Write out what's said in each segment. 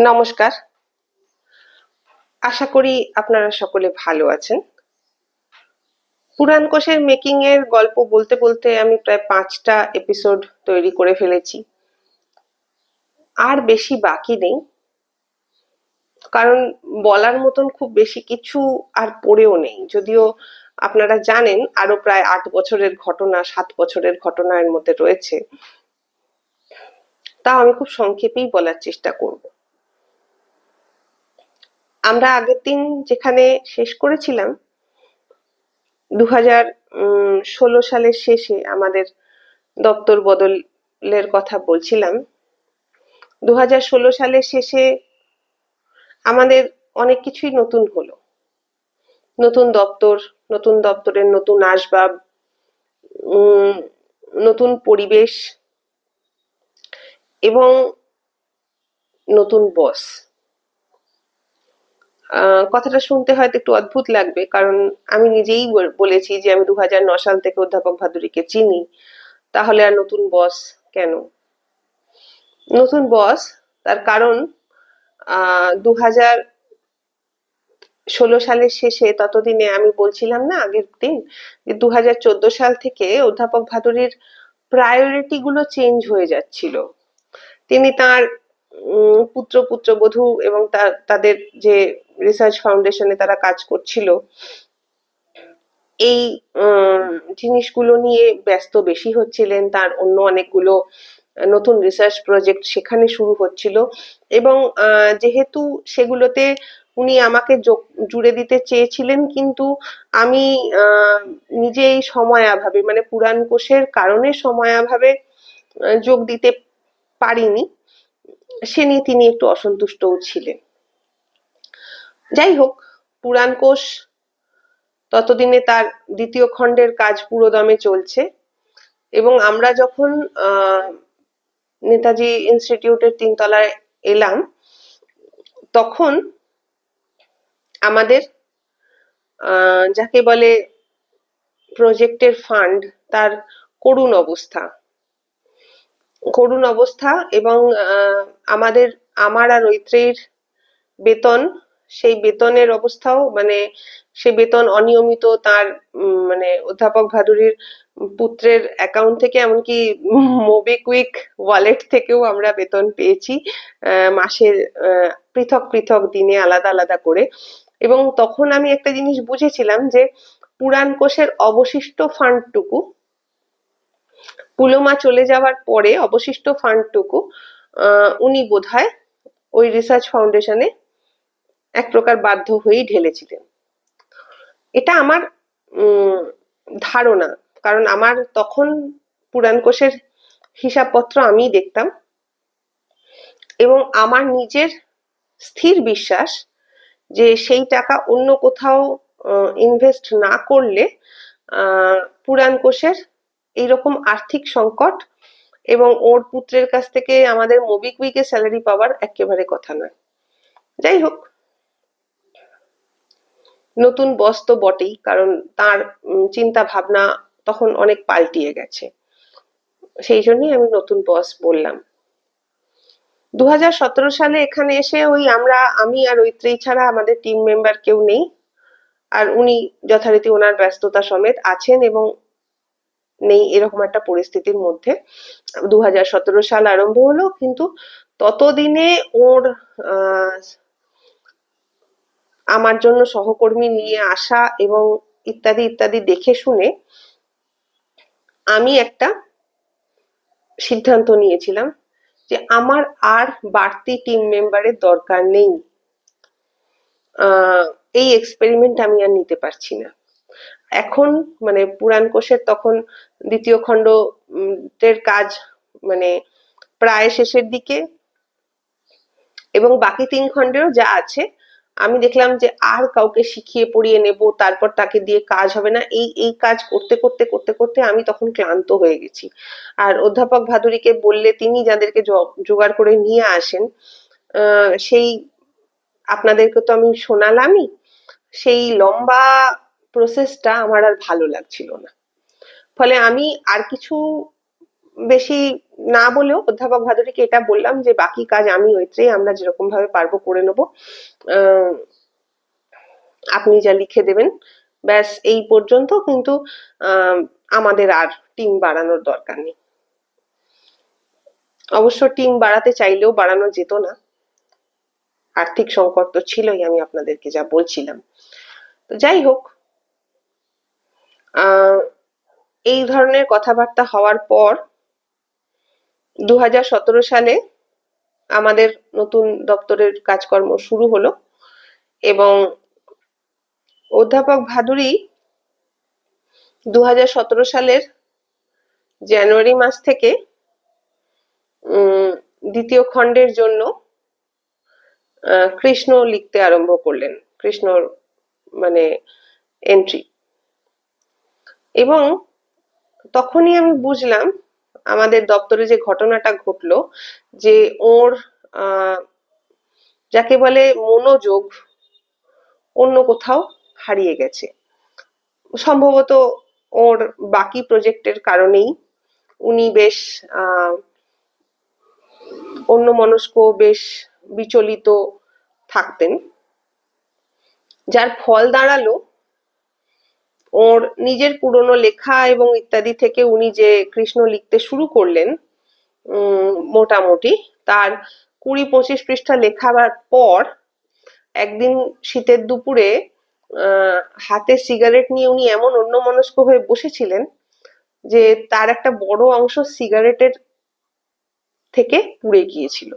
নমস্কার। আশা করি আপনারা সকলে ভালো আছেন। পুরাণ কোষের মেকিং এর গল্প বলতে বলতে আমি প্রায় 5টা এপিসোড তৈরি করে ফেলেছি। আর বেশি বাকি নেই, কারণ বলার মতন খুব বেশি কিছু আর পড়েও নেই। যদিও আপনারা জানেন আরো প্রায় 8 বছরের ঘটনা, 7 বছরের ঘটনা এর মধ্যে রয়েছে। তা আমি খুব সংক্ষেপেই বলার চেষ্টা করব। আমরা আগের দিন যেখানে শেষ করেছিলাম, 2016 সালের শেষে আমাদের দপ্তর বদলের কথা বলছিলাম। 2016 সালের শেষে আমাদের অনেক কিছুই নতুন হলো। নতুন দপ্তর, নতুন দপ্তরের নতুন আসবাব, নতুন পরিবেশ এবং নতুন বস। কথাটা শুনতে হয়তো একটু অদ্ভুত লাগবে, কারণ আমি নিজেই বলেছি যে আমি 2009 সাল থেকে অধ্যাপক ভাদুরীকে চিনি। তাহলে আর নতুন বস কেন? নতুন বস তার কারণ 2016 সালের শেষে, ততদিনে আমি বলছিলাম না আগের দিন যে 2014 সাল থেকে অধ্যাপক ভাদুরীর প্রায়োরিটি গুলো চেঞ্জ হয়ে যাচ্ছিল। তিনি তার পুত্র পুত্রবধূ এবং তাদের যে রিসার্চ ফাউন্ডেশনে তারা কাজ করছিল, এই জিনিসগুলো নিয়ে ব্যস্ত বেশি হচ্ছিলেন। তার অন্য অনেকগুলো নতুন রিসার্চ প্রজেক্ট সেখানে শুরু হচ্ছিল, এবং যেহেতু সেগুলোতে উনি আমাকে জুড়ে দিতে চেয়েছিলেন, কিন্তু আমি নিজেই সময়াভাবে, মানে পুরাণ কোষের কারণে সময়াভাবে যোগ দিতে পারিনি। সে নিয়ে তিনি একটু অসন্তুষ্টও ছিলেন। যাই হোক, পুরাণ কোষ ততদিনে তার দ্বিতীয় খণ্ডের কাজ পুরোদমে চলছে, এবং আমরা যখন নেতাজি ইনস্টিটিউটের 3 তলায় এলাম, তখন আমাদের যাকে বলে প্রজেক্টের ফান্ড, তার করুণ অবস্থা, এবং আমার আর ঐত্রেয়ীর বেতন, সেই বেতনের অবস্থাও, মানে সে বেতন অনিয়মিত। তার মানে অধ্যাপক ভাদুরীর পুত্রের অ্যাকাউন্ট থেকে, এমনকি মোবিকুইক ওয়ালেট থেকেও আমরা বেতন পেয়েছি, মাসের পৃথক পৃথক দিনে আলাদা আলাদা করে। এবং তখন আমি একটা জিনিস বুঝেছিলাম যে পুরাণ কোষের অবশিষ্ট ফান্ডটুকু, পুলোমা চলে যাওয়ার পরে অবশিষ্ট ফান্ডটুকু উনি বোধহয় ওই রিসার্চ ফাউন্ডেশনে এক প্রকার বাধ্য হয়েই ঢেলেছিলেন। এটা আমার ধারণা, কারণ আমার তখন পুরাণ কোষের হিসাবপত্র আমিই দেখতাম, এবং আমার নিজের স্থির বিশ্বাস যে সেই টাকা অন্য কোথাও ইনভেস্ট না করলে পুরাণ কোষের এইরকম আর্থিক সংকট এবং ওর পুত্রের কাছ থেকে আমাদের মোবিকুইকে স্যালারি পাওয়ার একেবারে কথা নয়। যাই হোক, নতুন বস তো বটেই, কারণ তার চিন্তা ভাবনা তখন অনেক পাল্টিয়ে গেছে। সেই জন্যই আমি নতুন বস বললাম। 2017 সালে এখানে এসে আমি আর ঐত্রেয়ী ছাড়া আমাদের টিম মেম্বার কেউ নেই, আর উনি যথারীতি ওনার ব্যস্ততা সমেত আছেন এবং নেই, এরকম একটা পরিস্থিতির মধ্যে 2017 সাল আরম্ভ হলো। কিন্তু ততদিনে ওর আমার জন্য সহকর্মী নিয়ে আসা এবং ইত্যাদি ইত্যাদি দেখে শুনে আমি একটা সিদ্ধান্ত নিয়েছিলাম যে আমার আর বাড়তি টিম মেম্বারের দরকার নেই। এই এক্সপেরিমেন্ট আমি আর নিতে পারছি না এখন। মানে পুরাণ কোষের তখন দ্বিতীয় খণ্ডের কাজ মানে প্রায় শেষের দিকে, এবং বাকি 3 খণ্ডেরও যা আছে, আমি দেখলাম যে আর কাউকে শিখিয়ে পড়িয়ে নেব, তারপর তাকে দিয়ে কাজ হবে না। এই কাজ করতে করতে করতে করতে আমি তখন ক্লান্ত হয়ে গেছি। আর অধ্যাপক ভাদুরীকে বললে তিনি যাদেরকে জোগাড় করে নিয়ে আসেন, সেই আপনাদেরকে তো আমি শোনালামই, সেই লম্বা প্রসেসটা আমার আর ভালো লাগছিল না। ফলে আমি আর কিছু বেশি না বলেও অধ্যাপক ভাদুরীকে এটা বললাম যে বাকি কাজ আমি ওইত্রেই আমরা যেরকম ভাবে পারবো করে নেবো, আপনি যা লিখে দেবেন ব্যাস এই পর্যন্ত, কিন্তু আমাদের আর টিম বাড়ানোর দরকার নেই। অবশ্য টিম বাড়াতে চাইলেও বাড়ানো যেত না, আর্থিক সংকট তো ছিলই, আমি আপনাদেরকে যা বলছিলাম। তো যাই হোক, এই ধরনের কথাবার্তা হওয়ার পর 2017 সালে আমাদের নতুন দপ্তরের কাজকর্ম শুরু হলো, এবং অধ্যাপক ভাদুরী 2017 সালের জানুয়ারি মাস থেকে দ্বিতীয় খণ্ডের জন্য কৃষ্ণ লিখতে আরম্ভ করলেন, কৃষ্ণর মানে এন্ট্রি। এবং তখনই আমি বুঝলাম আমাদের দপ্তরে যে ঘটনাটা ঘটলো, যে ওর যাকে বলে মনোযোগ অন্য কোথাও হারিয়ে গেছে। সম্ভবত ওর বাকি প্রজেক্টের কারণেই উনি বেশ অন্যমনস্ক, বেশ বিচলিত থাকতেন, যার ফল দাঁড়ালো ওর নিজের পুরনো লেখা এবং ইত্যাদি থেকে উনি যে কৃষ্ণ লিখতে শুরু করলেন, মোটামুটি তার 20-25 পৃষ্ঠা লেখাবার পর একদিন শীতের দুপুরে হাতে সিগারেট নিয়ে উনি এমন অন্যমনস্ক হয়ে বসেছিলেন যে তার একটা বড় অংশ সিগারেটের থেকে পুড়ে গিয়েছিল।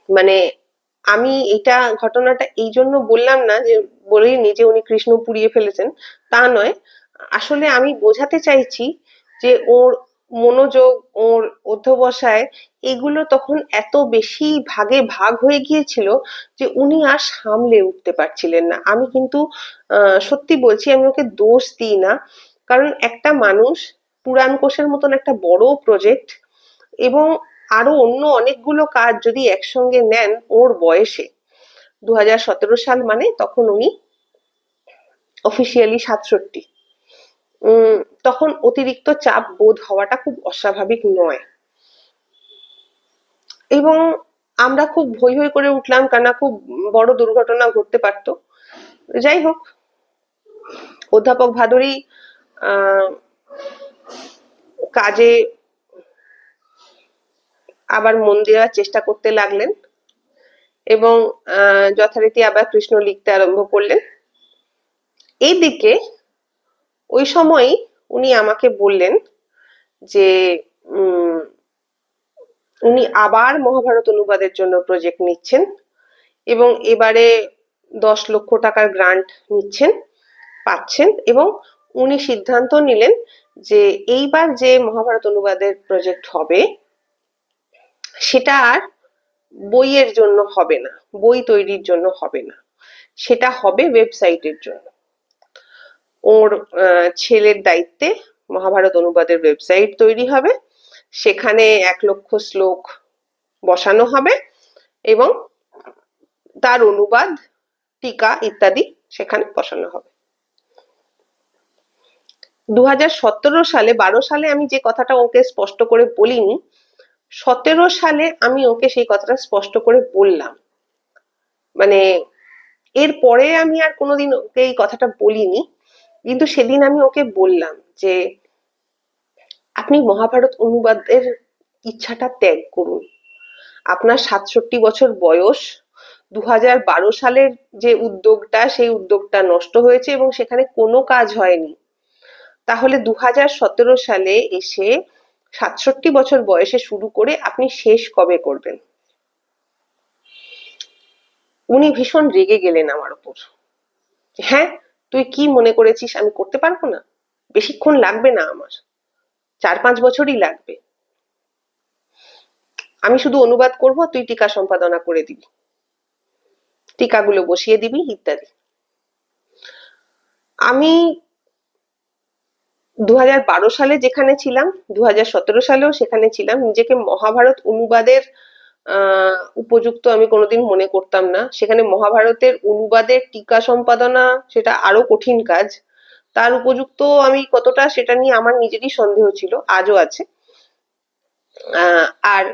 মানে আমি এটা ঘটনাটা এই জন্য বললাম না যে বলিনি যে উনি কৃষ্ণ পুড়িয়ে ফেলেছেন, তা নয়। আসলে আমি বোঝাতে চাইছি যে ওর মনোযোগ, ওর অধ্যবসায়, এগুলো তখন এত বেশি ভাগে ভাগ হয়ে গিয়েছিল যে উনি আর সামলে উঠতে পারছিলেন না। আমি কিন্তু সত্যি বলছি, আমি ওকে দোষ দিই না, কারণ একটা মানুষ পুরাণ কোষের মতন একটা বড় প্রজেক্ট এবং আরো অন্য অনেকগুলো কাজ যদি একসঙ্গে নেন ওর বয়সে, 2017 সাল মানে তখন উনি অফিসিয়ালি 67, তখন অতিরিক্ত চাপ বোধ হওয়াটা খুব অস্বাভাবিক নয়। এবং আমরা খুব হৈ হৈ করে উঠলাম, কেননা খুব বড় দুর্ঘটনা ঘটতে পারতো। যাই হোক, অধ্যাপক ভাদুরী কাজে আবার মন দেওয়ার চেষ্টা করতে লাগলেন এবং যথারীতি আবার কৃষ্ণ লিখতে আরম্ভ করলেন। এইদিকে ওই সময়ই উনি আমাকে বললেন যে উনি আবার মহাভারত অনুবাদের জন্য প্রজেক্ট নিচ্ছেন এবং এবারে 10 লক্ষ টাকার গ্রান্ট পাচ্ছেন, এবং উনি সিদ্ধান্ত নিলেন যে এইবার যে মহাভারত অনুবাদের প্রজেক্ট হবে সেটা আর বইয়ের জন্য হবে না, বই তৈরির জন্য হবে না, সেটা হবে ওয়েবসাইটের জন্য। ওর ছেলের দায়িত্বে মহাভারত অনুবাদের ওয়েবসাইট তৈরি হবে, সেখানে 1 লক্ষ শ্লোক বসানো হবে এবং তার অনুবাদ, টিকা ইত্যাদি সেখানে বসানো হবে। 2017 সালে, 12 সালে আমি যে কথাটা ওকে স্পষ্ট করে বলিনি, 17 সালে আমি ওকে সেই কথাটা স্পষ্ট করে বললাম। মানে এর পরে আমি আর কোনোদিন ওকে এই কথাটা বলিনি, কিন্তু সেদিন আমি ওকে বললাম যে আপনি মহাভারত অনুবাদের ইচ্ছাটা ত্যাগ করুন। আপনার 67 বছর বয়স, 2012 সালের যে উদ্যোগটা, সেই উদ্যোগটা নষ্ট হয়েছে এবং সেখানে কোনো কাজ হয়নি। তাহলে 2017 সালে এসে 67 বছর বয়সে শুরু করে আপনি শেষ কবে করবেন? উনি ভীষণ রেগে গেলেন আমার উপর। হ্যাঁ, তুই কি মনে করেছিস আমি করতে পারবো না? বেশিক্ষণ লাগবে না, আমার 4-5 বছরই লাগবে। আমি শুধু অনুবাদ করব, তুই টিকা সম্পাদনা করে দিবি, টিকাগুলো বসিয়ে দিবি ইত্যাদি। আমি 2012 সালে যেখানে ছিলাম, 2017 সালেও সেখানে ছিলাম। নিজেকে মহাভারত অনুবাদের উপযুক্ত আমি কোনোদিন মনে করতাম না। সেখানে মহাভারতের অনুবাদের টিকা সম্পাদনা, সেটা আরো কঠিন কাজ। তার উপযুক্ত আমি কতটা সেটা নিয়ে আমার নিজেরই সন্দেহ ছিল, আজও আছে। আর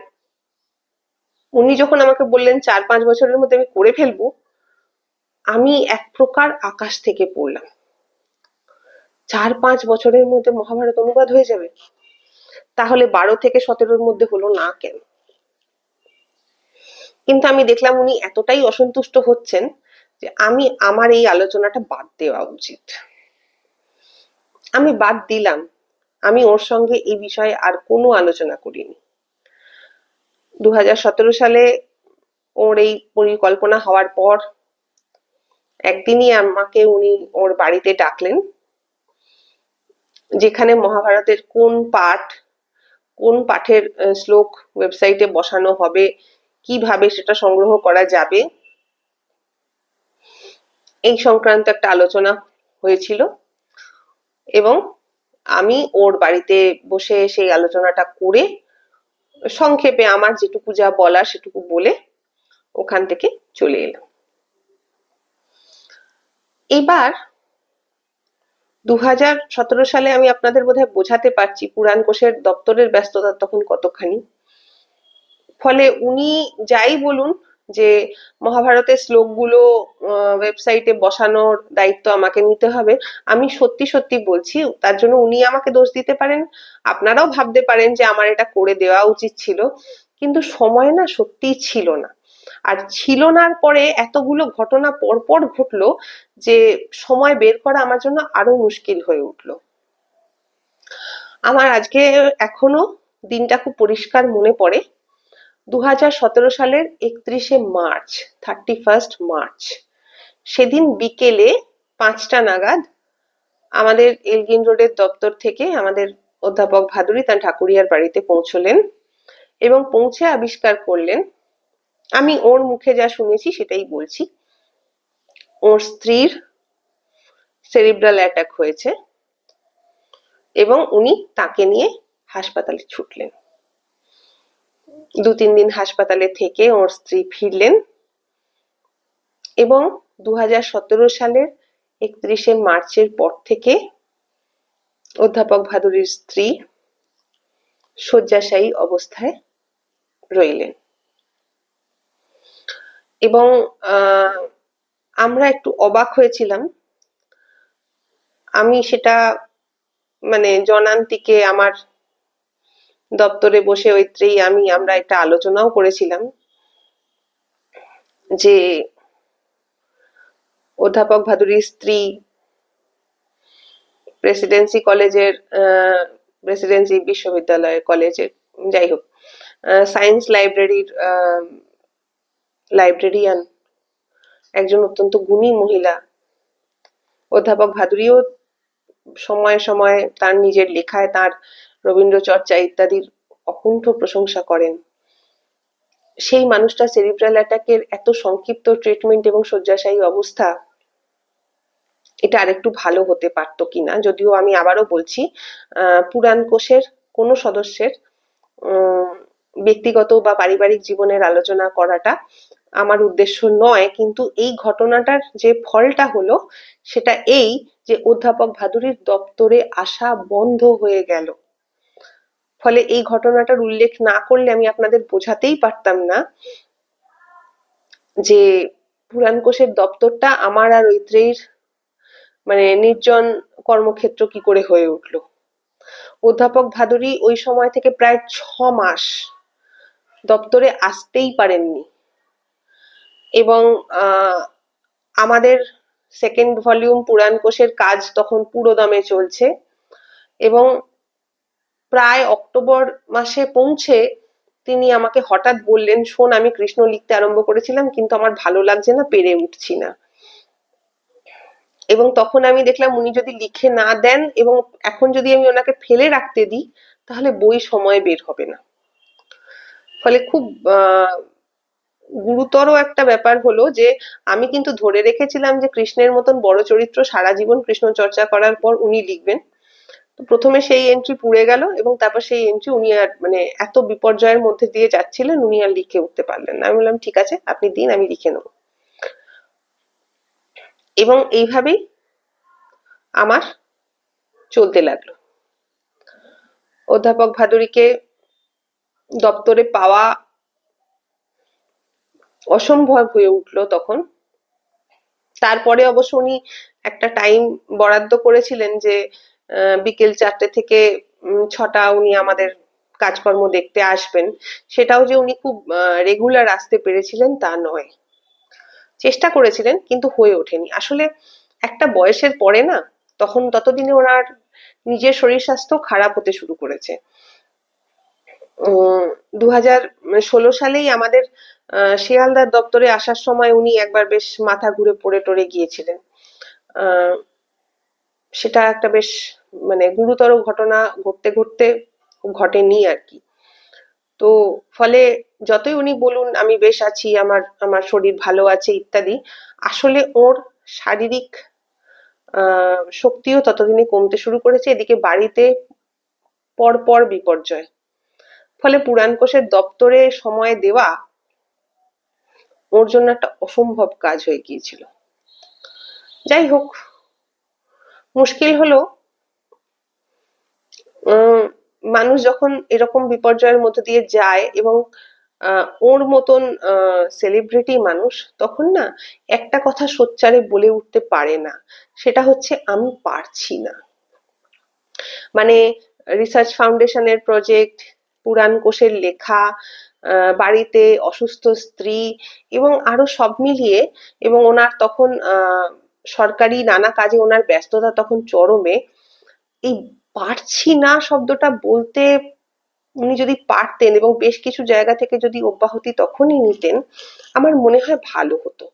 উনি যখন আমাকে বললেন 4-5 বছরের মধ্যে আমি করে ফেলবো, আমি এক প্রকার আকাশ থেকে পড়লাম। 4-5 বছরের মধ্যে মহাভারত অনুবাদ হয়ে যাবে? তাহলে 12 থেকে 17-র মধ্যে হলো না কেন? কিন্তু আমি দেখলাম উনি এতটাই অসন্তুষ্ট হচ্ছেন যে আমি আমার এই আলোচনাটা বাদ দেওয়া উচিত। আমি বাদ দিলাম। আমি ওর সঙ্গে এই বিষয়ে আর কোনো আলোচনা করিনি। 2017 সালে ওর এই পরিকল্পনা হওয়ার পর একদিনই আমাকে উনি ওর বাড়িতে ডাকলেন, যেখানে মহাভারতের কোন পাঠের শ্লোক ওয়েবসাইটে বসানো হবে, কিভাবে সেটা সংগ্রহ করা যাবে, এই সংক্রান্ত একটা আলোচনা হয়েছিল। এবং আমি ওর বাড়িতে বসে সেই আলোচনাটা করে সংক্ষেপে আমার যেটুকু যা বলার সেটুকু বলে ওখান থেকে চলে এলাম। এবার 2017 সালে আমি আপনাদের বোধহয় বোঝাতে পারছি পুরাণ কোষের দপ্তরের ব্যস্ততা তখন কতখানি। ফলে উনি যাই বলুন যে মহাভারতের শ্লোকগুলো ওয়েবসাইটে বসানোর দায়িত্ব আমাকে নিতে হবে, আমি সত্যি সত্যি বলছি, তার জন্য উনি আমাকে দোষ দিতে পারেন, আপনারাও ভাবতে পারেন যে আমার এটা করে দেওয়া উচিত ছিল, কিন্তু সময় না সত্যিই ছিল না। আর ছিল নার পরে এতগুলো ঘটনা পরপর ঘটলো যে সময় বের করা আমার জন্য আরো মুশকিল হয়ে উঠলো। আমার আজকে এখনো দিনটা খুব পরিষ্কার মনে পড়ে। 2017 সালের 31শে মার্চ, 31st মার্চ, সেদিন বিকেলে 5টা নাগাদ আমাদের এলগিন রোডের দপ্তর থেকে আমাদের অধ্যাপক ভাদুরী তার ঠাকুরিয়ার বাড়িতে পৌঁছলেন এবং পৌঁছে আবিষ্কার করলেন, আমি ওর মুখে যা শুনেছি সেটাই বলছি, ওর স্ত্রীর সেরিব্রাল অ্যাটাক হয়েছে এবং উনি তাকে নিয়ে হাসপাতালে ছুটলেন। 2-3 দিন হাসপাতালে থেকে ওর স্ত্রী ফিরলেন এবং 2017 সালের 31শে মার্চের পর থেকে অধ্যাপক ভাদুরীর স্ত্রী শয্যাশায়ী অবস্থায় রইলেন। এবং আমরা একটু অবাক হয়েছিলাম। আমি সেটা মানে জনান্তিকে আমার দপ্তরে বসে আমরা একটা আলোচনাও করেছিলাম যে অধ্যাপক ভাদুরীর স্ত্রী প্রেসিডেন্সি বিশ্ববিদ্যালয়ের কলেজের, যাই হোক, সায়েন্স লাইব্রেরির লাইব্রেরিয়ান, একজন অত্যন্ত গুণী মহিলা। অধ্যাপক ভাদুরীও সময়ে সময়ে তার নিজের লেখায় তার রবীন্দ্র চর্চা ইত্যাদির অকুণ্ঠ প্রশংসা করেন। সেই মানুষটা সেরিব্রাল অ্যাটাকের এত সংক্ষিপ্ত ট্রিটমেন্ট এবং শয্যাশায়ী অবস্থা, এটা আরেকটু ভালো হতে পারতো কিনা। যদিও আমি আবারও বলছি, পুরাণ কোষের কোনো সদস্যের ব্যক্তিগত বা পারিবারিক জীবনের আলোচনা করাটা আমার উদ্দেশ্য নয়, কিন্তু এই ঘটনাটার যে ফলটা হলো সেটা এই যে অধ্যাপক ভাদুরীর দপ্তরে আসা বন্ধ হয়ে গেল। ফলে এই ঘটনাটার উল্লেখ না করলে আমি আপনাদের বোঝাতেই পারতাম না যে পুরাণ কোষের দপ্তরটা আমার আর ঐত্রেয়ীর মানে নির্জন কর্মক্ষেত্র কি করে হয়ে উঠলো। অধ্যাপক ভাদুরী ওই সময় থেকে প্রায় 6 মাস দপ্তরে আসতেই পারেননি এবং আমাদের সেকেন্ড ভলিউম পুরাণ কোষের কাজ তখন পুরোদমে চলছে এবং প্রায় অক্টোবর মাসে পৌঁছে তিনি আমাকে হঠাৎ বললেন, শোন, আমি কৃষ্ণ লিখতে আরম্ভ করেছিলাম কিন্তু আমার ভালো লাগছে না, পেরে উঠছি না। এবং তখন আমি দেখলাম উনি যদি লিখে না দেন এবং এখন যদি আমি ওনাকে ফেলে রাখতে দিই তাহলে বই সময় বের হবে না। ফলে খুব গুরুতর একটা ব্যাপার হলো যে আমি কিন্তু ধরে রেখেছিলাম যে কৃষ্ণের মতন বড় চরিত্র সারা জীবন কৃষ্ণ চর্চা করার পর উনি লিখবেন। তো প্রথমে সেই এন্ট্রি পুড়ে গেল এবং তারপর সেই এন্ট্রি উনি আর মানে এত বিপর্যয়ের মধ্যে দিয়ে যাচ্ছিলেন, উনি আর লিখে উঠতে পারলেন না। আমি বললাম ঠিক আছে, আপনি দিন, আমি লিখে নেব। এবং এইভাবেই আমার চলতে লাগলো। অধ্যাপক ভাদুরীকে দপ্তরে পাওয়া অসম্ভব হয়ে উঠলো তখন। তারপরে অবশ্য উনি একটা টাইম বরাদ্দ করেছিলেন যে বিকেল 4টে থেকে 6টা উনি আমাদের কাজকর্ম দেখতে আসবেন। সেটাও যে উনি খুব রেগুলার আসতে পেরেছিলেন তা নয়, চেষ্টা করেছিলেন কিন্তু হয়ে ওঠেনি। আসলে একটা বয়সের পরে না, তখন ততদিনে ওনার নিজের শরীর স্বাস্থ্য খারাপ হতে শুরু করেছে। 2016 সালেই আমাদের শিয়ালদার দপ্তরে আসার সময় উনি একবার বেশ মাথা ঘুরে পড়ে টরে গিয়েছিলেন। সেটা একটা বেশ মানে গুরুতর ঘটনা ঘটতে ঘটতে ঘটেনি আর কি। তো ফলে যতই উনি বলুন আমি বেশ আছি, আমার আমার শরীর ভালো আছে ইত্যাদি, আসলে ওর শারীরিক শক্তিও ততদিনে কমতে শুরু করেছে। এদিকে বাড়িতে পরপর বিপর্যয়, ফলে পুরাণ কোষের দপ্তরে সময় দেওয়া ওর জন্য একটা অসম্ভব কাজ হয়ে গিয়েছিল। যাই হোক, মুশকিল হলো মানুষ যখন এরকম বিপর্যয়ের মধ্যে দিয়ে যায় এবং ওর মতন সেলিব্রিটি মানুষ তখন না একটা কথা সোচ্চারে বলে উঠতে পারে না, সেটা হচ্ছে আমি পারছি না। মানে রিসার্চ ফাউন্ডেশনের প্রজেক্ট, পুরাণ কোষের লেখা, বাড়িতে অসুস্থ স্ত্রী এবং আরো সব মিলিয়ে, এবং ওনার তখন সরকারি নানা কাজে ওনার ব্যস্ততা তখন চরমে। এই পারছি না শব্দটা বলতে উনি যদি পারতেন এবং বেশ কিছু জায়গা থেকে যদি অব্যাহতি তখনই নিতেন, আমার মনে হয় ভালো হতো।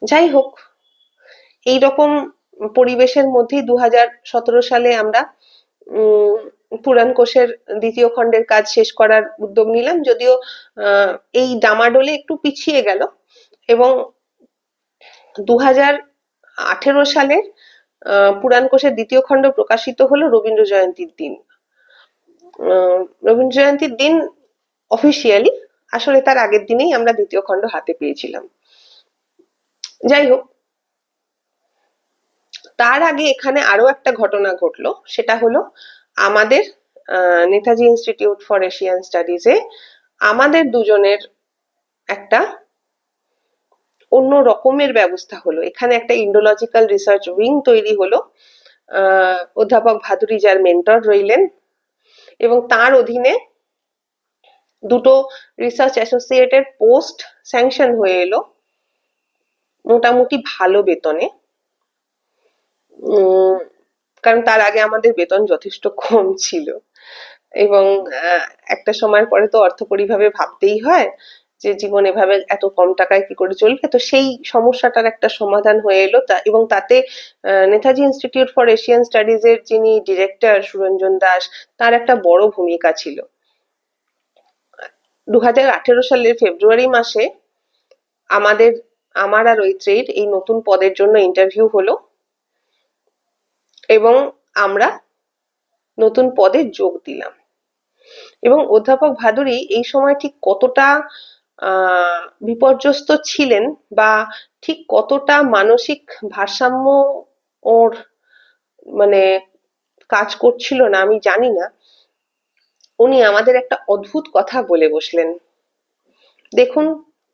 যাই হোক, এইরকম পরিবেশের মধ্যেই 2017 সালে আমরা পুরাণ কোষের দ্বিতীয় খণ্ডের কাজ শেষ করার উদ্যোগ নিলাম, যদিও এই ডামাডোলে একটু পিছিয়ে গেল। এবং 2018 সালের পুরাণ কোষের দ্বিতীয় খণ্ড প্রকাশিত হলো রবীন্দ্র জয়ন্তীর দিন। রবীন্দ্র জয়ন্তীর দিন অফিসিয়ালি, আসলে তার আগের দিনেই আমরা দ্বিতীয় খণ্ড হাতে পেয়েছিলাম। যাই হোক, তার আগে এখানে আরো একটা ঘটনা ঘটলো, সেটা হলো আমাদের নেতাজি ইনস্টিটিউট ফর এশিয়ান স্টাডিজে আমাদের দুজনের একটা অন্য রকমের ব্যবস্থা হলো। এখানে একটা ইন্ডোলজিক্যাল রিসার্চ উইং তৈরি হলো। অধ্যাপক ভাদুরী যার মেন্টর রইলেন, এবং তার অধীনে দুটো রিসার্চ অ্যাসোসিয়েটের পোস্ট স্যাংশন হয়ে এলো মোটামুটি ভালো বেতনে। কারণ তার আগে আমাদের বেতন যথেষ্ট কম ছিল, এবং একটা সময়ের পরে তো অর্থকরীভাবে ভাবতেই হয় যে জীবন এভাবে এত কম টাকায় কি করে চলবে। তো সেই সমস্যাটার একটা সমাধান হয়ে এলো, এবং তাতে Netaji institute for Asian studies এর যিনি ডিরেক্টর সুরঞ্জন দাস, তার একটা বড় ভূমিকা ছিল। 2018 সালের ফেব্রুয়ারি মাসে আমার আর ঐত্রেয়ীর এই নতুন পদের জন্য ইন্টারভিউ হলো, এবং আমরা নতুন পদে যোগ দিলাম। এবং অধ্যাপক ভাদুরী এই সময় ঠিক কতটা বিপর্যস্ত ছিলেন বা ঠিক কতটা মানসিক ভারসাম্য ওর মানে কাজ করছিল না আমি জানি না। উনি আমাদের একটা অদ্ভুত কথা বলে বসলেন। দেখুন,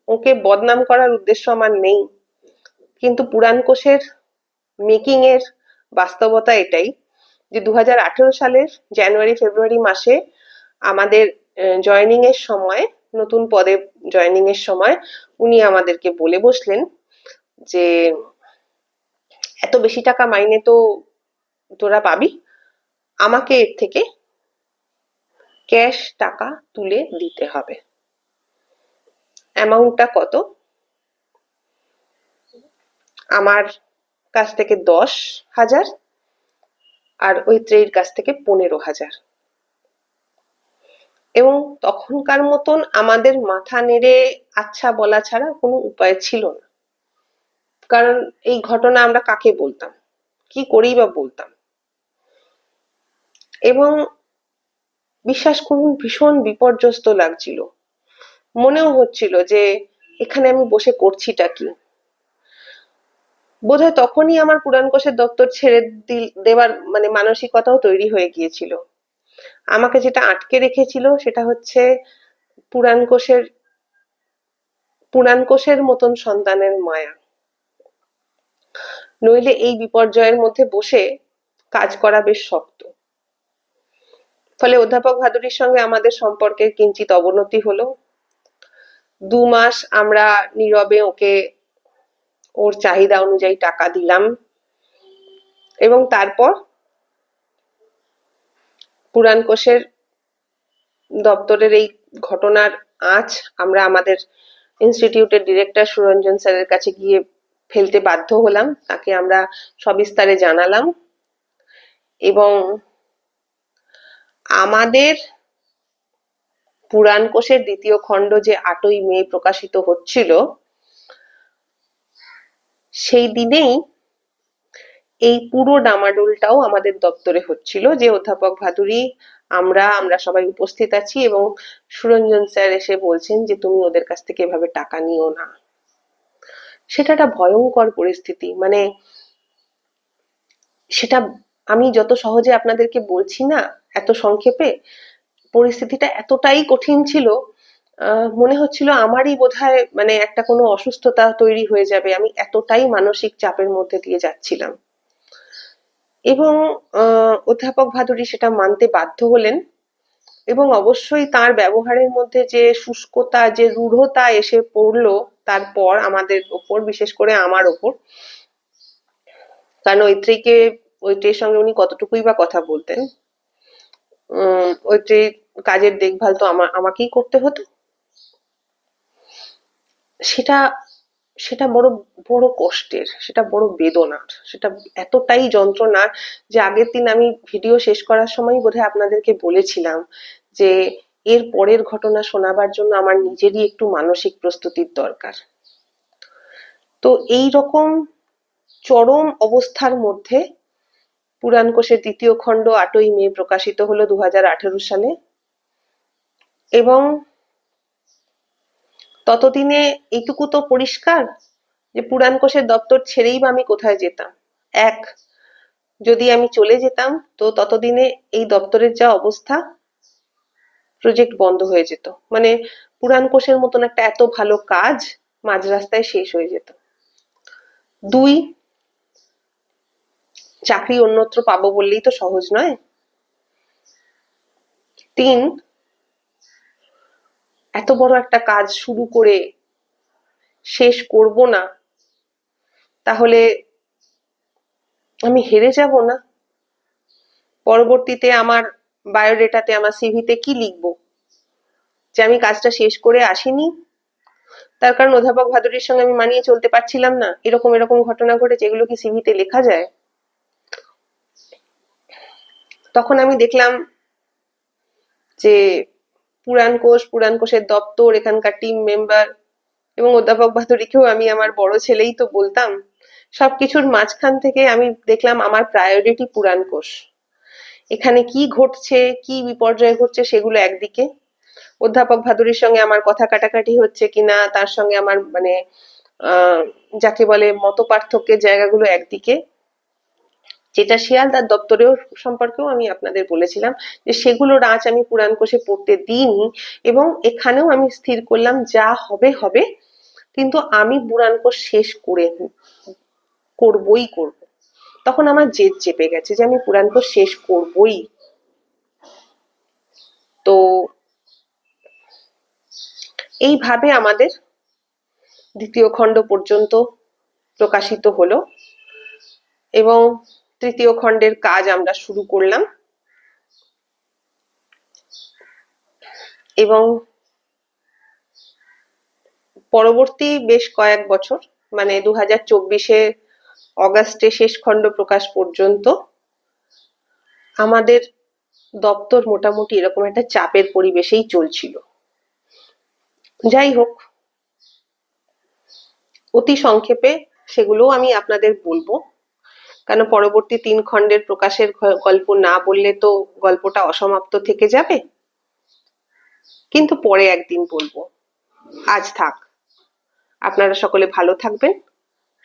ওকে বদনাম করার উদ্দেশ্য আমার নেই, কিন্তু পুরাণ কোষের মেকিং এর বাস্তবতা এটাই যে 2018 সালের জানুয়ারি ফেব্রুয়ারি মাসে আমাদের জয়েনিং এর সময়, নতুন পদে জয়েনিং এর সময় উনি আমাদেরকে বলে বসলেন যে এত বেশি টাকা মাইনে তো তোরা পাবি, আমাকে এর থেকে ক্যাশ টাকা তুলে দিতে হবে। অ্যামাউন্টটা কত? আমার কাছ থেকে 10,000 আর ঐত্রেয়ীর কাছ থেকে 15,000। এবং তখনকার মতন আমাদের মাথা নেড়ে আচ্ছা বলা ছাড়া কোনো উপায় ছিল না। কারণ এই ঘটনা আমরা কাকে বলতাম, কি করেই বা বলতাম। এবং বিশ্বাস করুন, ভীষণ বিপর্যস্ত লাগছিল। মনেও হচ্ছিল যে এখানে আমি বসে করছিটা কি। বোধহয় তখনই আমার পুরাণ কোষের দপ্তর ছেড়ে দেওয়ার মানে মানসিকতাও তৈরি হয়ে গিয়েছিল। আমাকে যেটা আটকে রেখেছিল সেটা হচ্ছে পুরাণ কোষের মতন সন্তানের মায়া। নইলে এই বিপর্যয়ের মধ্যে বসে কাজ করা বেশ শক্ত। ফলে অধ্যাপক ভাদুরীর সঙ্গে আমাদের সম্পর্কের কিঞ্চিত অবনতি হলো। 2 মাস আমরা নীরবে ওকে ওর চাহিদা অনুযায়ী টাকা দিলাম, এবং তারপর পুরাণ কোষের দপ্তরের এই ঘটনার আঁচ আমরা আমাদের ইনস্টিটিউটের ডিরেক্টর সুরঞ্জন স্যারের কাছে গিয়ে ফেলতে বাধ্য হলাম। তাকে আমরা সবিস্তারে জানালাম, এবং আমাদের পুরাণ কোষের 2য় খণ্ড যে 8ই মে প্রকাশিত হচ্ছিল, সেই দিনেই এই পুরো ডামাডোলটাও আমাদের দপ্তরে হচ্ছিল, যে অধ্যাপক ভাদুরী, আমরা সবাই উপস্থিত আছি, এবং সুরঞ্জন স্যার এসে বলছেন যে তুমি ওদের কাছ থেকে এভাবে টাকা নিও না। সেটা একটা ভয়ঙ্কর পরিস্থিতি। মানে সেটা আমি যত সহজে আপনাদেরকে বলছি না, এত সংক্ষেপে, পরিস্থিতিটা এতটাই কঠিন ছিল, মনে হচ্ছিল আমারই বোধহয় মানে একটা কোনো অসুস্থতা তৈরি হয়ে যাবে। আমি এতটাই মানসিক চাপের মধ্যে দিয়ে যাচ্ছিলাম। এবং অধ্যাপক ভাদুরী সেটা মানতে বাধ্য হলেন, এবং অবশ্যই তার ব্যবহারের মধ্যে যে শুষ্কতা, যে রূঢ়তা এসে পড়লো তারপর আমাদের ওপর, বিশেষ করে আমার ওপর। কারণ ঐত্রেয়ীর সঙ্গে উনি কতটুকুই বা কথা বলতেন। ঐত্রেয়ীর কাজের দেখভাল তো আমাকেই করতে হতো। সেটা সেটা বড় বড় কষ্টের, সেটা বড় বেদনার, সেটা এতটাই যন্ত্রণার যে আগের দিন আমি ভিডিও শেষ করার সময় বোধহয় আপনাদেরকে বলেছিলাম যে এর পরের ঘটনা শোনাবার জন্য আমার নিজেরই একটু মানসিক প্রস্তুতির দরকার। তো এই রকম চরম অবস্থার মধ্যে পুরাণ কোষের 2য় খণ্ড 8ই মে প্রকাশিত হলো 2018 সালে, এবং ততদিনে এইটুকু তো পরিষ্কার যে পুরাণ কোষের দপ্তর ছেড়েই বা আমি কোথায় যেতাম। যদি আমি চলে যেতাম তো ততদিনে এই দপ্তরের যা অবস্থা, প্রজেক্ট বন্ধ হয়ে যেত। মানে পুরাণ কোষের মতন একটা এত ভালো কাজ মাঝ রাস্তায় শেষ হয়ে যেত। 2, চাকরি অন্যত্র পাবো বললেই তো সহজ নয়। 3, এত বড় একটা কাজ শুরু করে শেষ করব না, তাহলে আমি হেরে যাব না? পরবর্তীতে আমার বায়োডেটাতে, আমার সিভিতে কি লিখবো? যে আমি কাজটা শেষ করে আসিনি? তার কারণ অধ্যাপক ভাদুরীর সঙ্গে আমি মানিয়ে চলতে পারছিলাম না, এরকম এরকম ঘটনা ঘটেছে, এগুলো কি সিভিতে লেখা যায়? তখন আমি দেখলাম যে পুরাণ কোষের দপ্তর, এখানকার টিম মেম্বার, এবং অধ্যাপক ভাদুরীকেও আমি আমার বড় ছেলেই তো বলতাম। সবকিছুর মাঝখান থেকে আমি দেখলাম আমার প্রায়োরিটি পুরাণ কোষ। এখানে কি ঘটছে, কি বিপর্যয় ঘটছে সেগুলো একদিকে, অধ্যাপক ভাদুরীর সঙ্গে আমার কথা কাটাকাটি হচ্ছে কিনা, তার সঙ্গে আমার মানে যাকে বলে মত পার্থক্যের জায়গাগুলো একদিকে, যেটা শিয়ালদার দপ্তরেও সম্পর্কেও আমি আপনাদের বলেছিলাম যে সেগুলোর আঁচ আমি পুরাণ কোষে পড়তে দিইনি, এবং এখানেও আমি স্থির করলাম যা হবে হবে, কিন্তু আমি পুরাণ কোষ শেষ করবই করব। তখন আমার জেদ চেপে গেছে যে আমি পুরাণ কোষ শেষ করবই। তো এইভাবে আমাদের 2য় খণ্ড পর্যন্ত প্রকাশিত হলো, এবং 3য় খণ্ডের কাজ আমরা শুরু করলাম, এবং পরবর্তী বেশ কয়েক বছর, মানে 2024 অগাস্টে শেষ খণ্ড প্রকাশ পর্যন্ত আমাদের দপ্তর মোটামুটি এরকম একটা চাপের পরিবেশেই চলছিল। যাই হোক, অতি সংক্ষেপে সেগুলোও আমি আপনাদের বলবো, কারণ পরবর্তী 3 খণ্ডের প্রকাশের গল্প না বললে তো গল্পটা অসমাপ্ত থেকে যাবে। কিন্তু পরে একদিন বলবো। আজ থাক। আপনারা সকলে ভালো থাকবেন,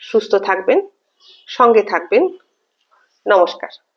সুস্থ থাকবেন। সঙ্গে থাকবেন। নমস্কার।